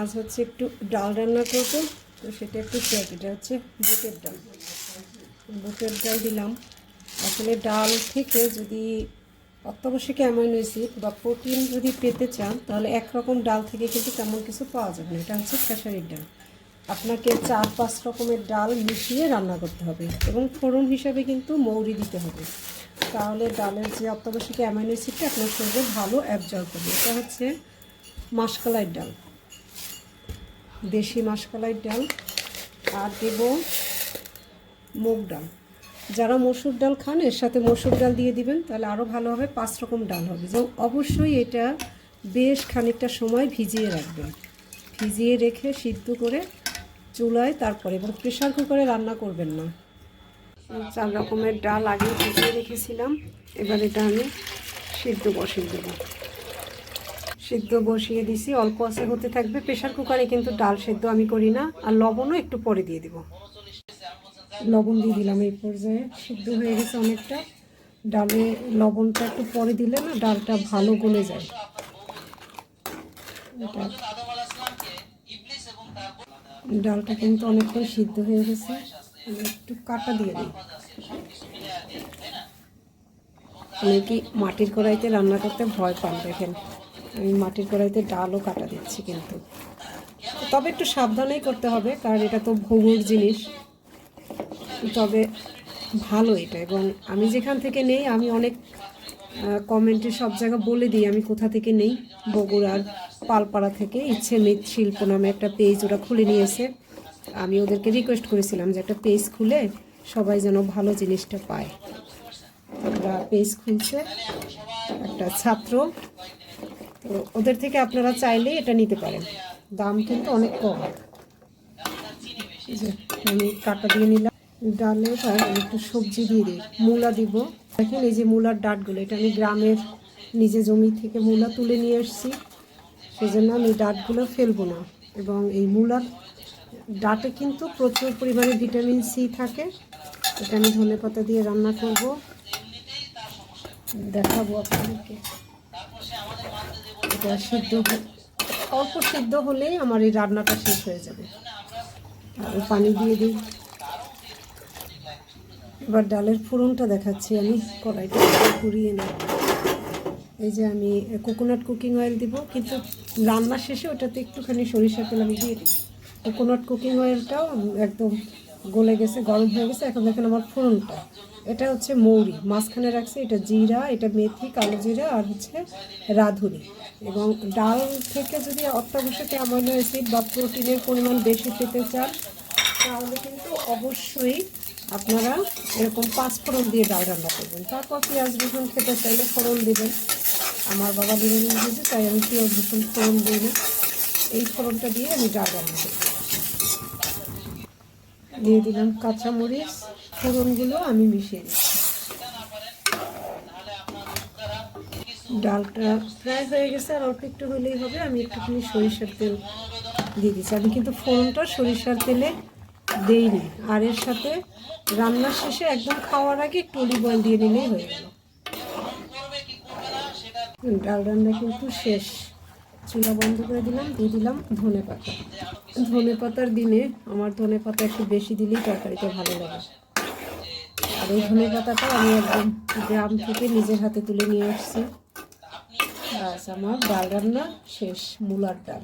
আজ হচ্ছে একটু ডাল রান্না করবো, তো সেটা একটু চেক। এটা হচ্ছে বুটের ডাল দিলাম। আসলে ডাল থেকে যদি অত্যাবশ্যকীয় অ্যামাইনো অ্যাসিড বা প্রোটিন যদি পেতে চান, তাহলে একরকম ডাল থেকে কিন্তু তেমন কিছু পাওয়া যাবে না। এটা হচ্ছে খেসারির ডাল। আপনাকে 4-5 রকমের ডাল মিশিয়ে রান্না করতে হবে এবং ফোড়ন হিসাবে কিন্তু মৌরি দিতে হবে। তাহলে ডালের যে অত্যাবশ্যকীয় অ্যামাইনো অ্যাসিডটা আপনার শরীরে ভালো অ্যাবজর্ব করবে। এটা হচ্ছে মাসকলাইয়ের ডাল, দেশি মাসকলাইয়ের ডাল। আর দেব মুগ ডাল। যারা মসুর ডাল খান এর সাথে মসুর ডাল দিয়ে দিবেন, তাহলে আরও ভালো হবে। 5 রকম ডাল হবে। এবং অবশ্যই এটা বেশ খানিকটা সময় ভিজিয়ে রাখবেন। ভিজিয়ে রেখে সিদ্ধ করে চুলায় তারপরে, এবং প্রেশার কুকারে রান্না করবেন না। 4 রকমের ডাল আগে ভিজিয়ে রেখেছিলাম। এবার এটা আমি সিদ্ধ বসিয়ে দেবো। সিদ্ধ বসিয়ে দিছি, অল্প আছে হতে থাকবে। প্রেশার কুকারে কিন্তু ডাল সেদ্ধ আমি করি না। আর লবণও একটু পরে দিয়ে দেব। লবণ দিয়ে দিলাম এই পর্যায়ে। সিদ্ধ হয়ে গেছে অনেকটা। ডালে লবণটা একটু পরে দিলে না ডালটা ভালো গলে যায়। ডালটা কিন্তু অনেকটাই সিদ্ধ হয়ে গেছে। একটু কাটা দিয়ে দিই। অনেকে মাটির কড়াইতে রান্না করতে ভয় পান, দেখেন আমি মাটির কড়াইতে ডালও কাটা দিচ্ছি। কিন্তু তবে একটু সাবধানেই করতে হবে, কারণ এটা তো ভোগের জিনিস। তবে ভালো এটা। এবং আমি যেখান থেকে নেই, আমি অনেক কমেন্টে সব জায়গা বলে দিই আমি কোথা থেকে নেই। বগুড়ার পালপাড়া থেকে ইচ্ছে মৃৎ শিল্প নামে একটা পেজ ওরা খুলে নিয়েছে। আমি ওদেরকে রিকোয়েস্ট করেছিলাম যে একটা পেজ খুলে সবাই যেন ভালো জিনিসটা পায়। ওরা পেজ খুলছে, একটা ছাত্র। তো ওদের থেকে আপনারা চাইলে এটা নিতে পারেন। দাম কিন্তু অনেক কম। আমি কাটা দিয়ে নিলাম। ডালে একটু সবজি দিয়ে দিই। মূলা দিব। দেখেন এই যে মূলার ডাঁটগুলো, এটা আমি গ্রামের নিজে জমি থেকে মূলা তুলে নিয়ে এসেছি। সেজন্য আমি ডাঁটগুলো ফেলবো না। এবং এই মূলার ডাঁটে কিন্তু প্রচুর পরিমাণে ভিটামিন সি থাকে। এটা আমি ধনেপাতা দিয়ে রান্না করব, দেখাবো আপনাদেরকে। এটা সিদ্ধ, অল্প সিদ্ধ হলেই আমার এই রান্নাটা শেষ হয়ে যাবে। আর পানি দিয়ে দিই। এবার ডালের ফোড়নটা দেখাচ্ছি আমি। কড়াইটা ঘুরিয়ে নিই। এই যে আমি কোকোনাট কুকিং অয়েল দিব, কিন্তু রান্না শেষে ওটাতে একটুখানি সরিষার তেল আমি দিয়ে দিই। কোকোনাট কুকিং অয়েলটাও একদম গলে গেছে, গরম হয়ে গেছে। এখন দেখেন আমার ফোড়নটা, এটা হচ্ছে মৌরি মাঝখানে রাখছি। এটা জিরা, এটা মেথি, কালো জিরা, আর হচ্ছে রাঁধুনি। এবং ডাল থেকে যদি অত্যাবশ্যকীয় অ্যামাইনো অ্যাসিড বা প্রোটিনের পরিমাণ বেশি পেতে চান, তাহলে কিন্তু অবশ্যই আপনারা এরকম 5 ফোড়ন দিয়ে ডাল রান্না করবেন। তারপর পেঁয়াজ রসুন খেতে চাইলে ফোড়ন দেবেন। আমার বাবা নিরামিষ ভোজী, তাই আমি পেঁয়াজ রসুন ফোড়ন দিই না। এই ফোড়নটা দিয়ে আমি ডাল রান্না করব। দিয়ে দিলাম কাঁচামরিচ। ফোড়নগুলো আমি মিশিয়ে দিচ্ছি। ডালটা প্রায় হয়ে গেছে, আর অল্প একটু হলেই হবে। আমি একটুখানি সরিষার তেল দিয়ে দিচ্ছি। আমি কিন্তু ফোড়নটা সরিষার তেলে দেইনি। আর এর সাথে রান্নার শেষে একদম খাওয়ার আগে একটু অলিভ অয়েল দিয়ে নিলেই হয়ে গেল। ডাল রান্না কিন্তু শেষ। চুলা বন্ধ করে দিলাম। দিয়ে দিলাম ধনে পাতা। ধনে পাতার দিনে আমার ধনে পাতা একটু বেশি দিলেই তরকারিটা ভালো লাগে। আর এই ধনে পাতাটা আমি একদম গ্রাম থেকে নিজের হাতে তুলে নিয়ে আসছি। আজ আমার ডাল রান্না শেষ। মূলার ডাল।